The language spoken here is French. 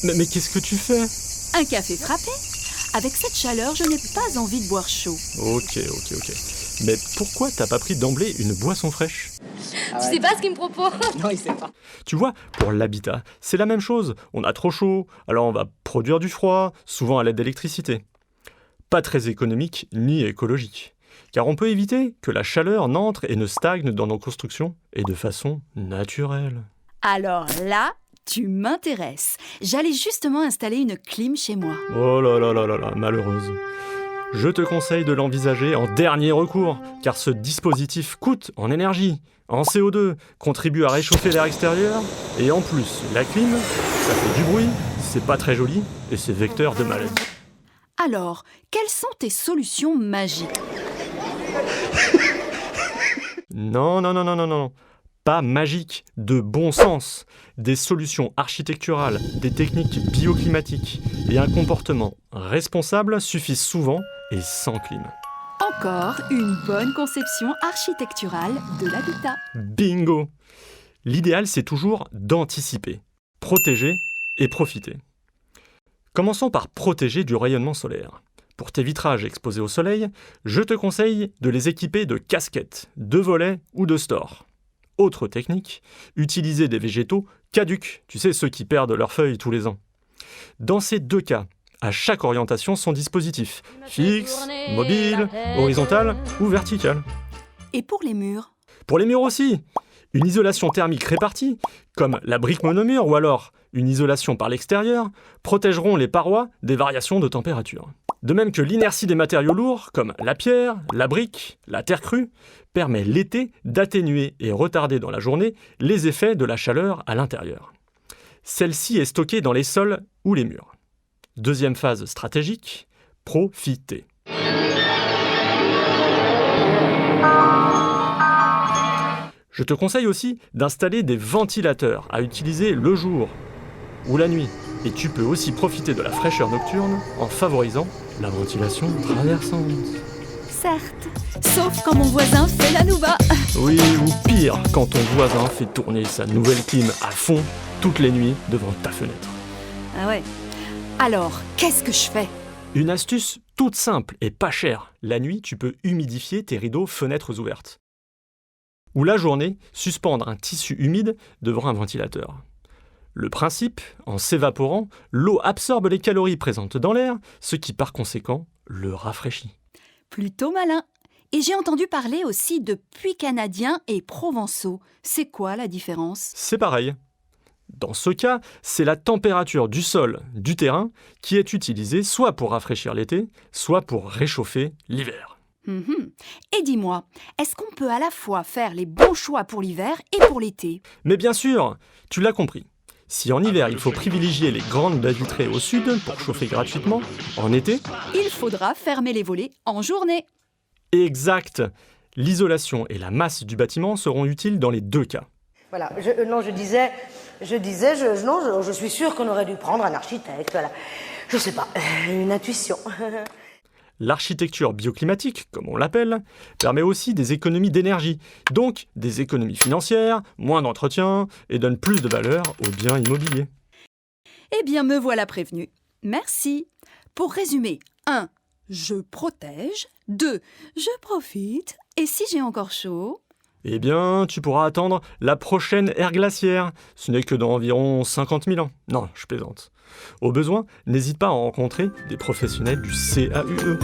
Mais qu'est-ce que tu fais? Un café frappé. Avec cette chaleur, je n'ai pas envie de boire chaud. Ok. Mais pourquoi t'as pas pris d'emblée une boisson fraîche? Tu sais pas ce qu'il me propose? Non, il sait pas. Tu vois, pour l'habitat, c'est la même chose. On a trop chaud, alors on va produire du froid, souvent à l'aide d'électricité. Pas très économique ni écologique. Car on peut éviter que la chaleur n'entre et ne stagne dans nos constructions, et de façon naturelle. Alors là, tu m'intéresses. J'allais justement installer une clim chez moi. Oh là, malheureuse. Je te conseille de l'envisager en dernier recours, car ce dispositif coûte en énergie, en CO2, contribue à réchauffer l'air extérieur, et en plus, la clim, ça fait du bruit, c'est pas très joli, et c'est vecteur de maladie. Alors, quelles sont tes solutions magiques? Non. Pas magique, de bon sens. Des solutions architecturales, des techniques bioclimatiques et un comportement responsable suffisent souvent et sans clim. Encore une bonne conception architecturale de l'habitat. Bingo! L'idéal, c'est toujours d'anticiper, protéger et profiter. Commençons par protéger du rayonnement solaire. Pour tes vitrages exposés au soleil, je te conseille de les équiper de casquettes, de volets ou de stores. Autre technique, utiliser des végétaux caducs, tu sais, ceux qui perdent leurs feuilles tous les ans. Dans ces deux cas, à chaque orientation, son dispositif, fixe, mobile, horizontal ou vertical. Et pour les murs? Pour les murs aussi, une isolation thermique répartie, comme la brique monomure ou alors une isolation par l'extérieur, protégeront les parois des variations de température. De même que l'inertie des matériaux lourds, comme la pierre, la brique, la terre crue, permet l'été d'atténuer et retarder dans la journée les effets de la chaleur à l'intérieur. Celle-ci est stockée dans les sols ou les murs. Deuxième phase stratégique, profiter. Je te conseille aussi d'installer des ventilateurs à utiliser le jour ou la nuit. Et tu peux aussi profiter de la fraîcheur nocturne en favorisant la ventilation traversante. Certes, sauf quand mon voisin fait la nouba. Oui, ou pire, quand ton voisin fait tourner sa nouvelle clim à fond toutes les nuits devant ta fenêtre. Ah ouais. Alors, qu'est-ce que je fais? Une astuce toute simple et pas chère. La nuit, tu peux humidifier tes rideaux fenêtres ouvertes. Ou la journée, suspendre un tissu humide devant un ventilateur. Le principe, en s'évaporant, l'eau absorbe les calories présentes dans l'air, ce qui par conséquent le rafraîchit. Plutôt malin. Et j'ai entendu parler aussi de puits canadiens et provençaux. C'est quoi la différence? C'est pareil. Dans ce cas, c'est la température du sol, du terrain, qui est utilisée soit pour rafraîchir l'été, soit pour réchauffer l'hiver. Et dis-moi, est-ce qu'on peut à la fois faire les bons choix pour l'hiver et pour l'été? Mais bien sûr, tu l'as compris. Si en hiver, il faut privilégier les grandes baies vitrées au sud pour chauffer gratuitement, en été, il faudra fermer les volets en journée. Exact. L'isolation et la masse du bâtiment seront utiles dans les deux cas. Voilà, je suis sûre qu'on aurait dû prendre un architecte, voilà. Je sais pas, une intuition. L'architecture bioclimatique, comme on l'appelle, permet aussi des économies d'énergie, donc des économies financières, moins d'entretien et donne plus de valeur aux biens immobiliers. Eh bien, me voilà prévenu. Merci. Pour résumer, 1. Je protège. 2. Je profite. Et si j'ai encore chaud? Eh bien, tu pourras attendre la prochaine ère glaciaire. Ce n'est que dans environ 50 000 ans. Non, je plaisante. Au besoin, n'hésite pas à rencontrer des professionnels du CAUE.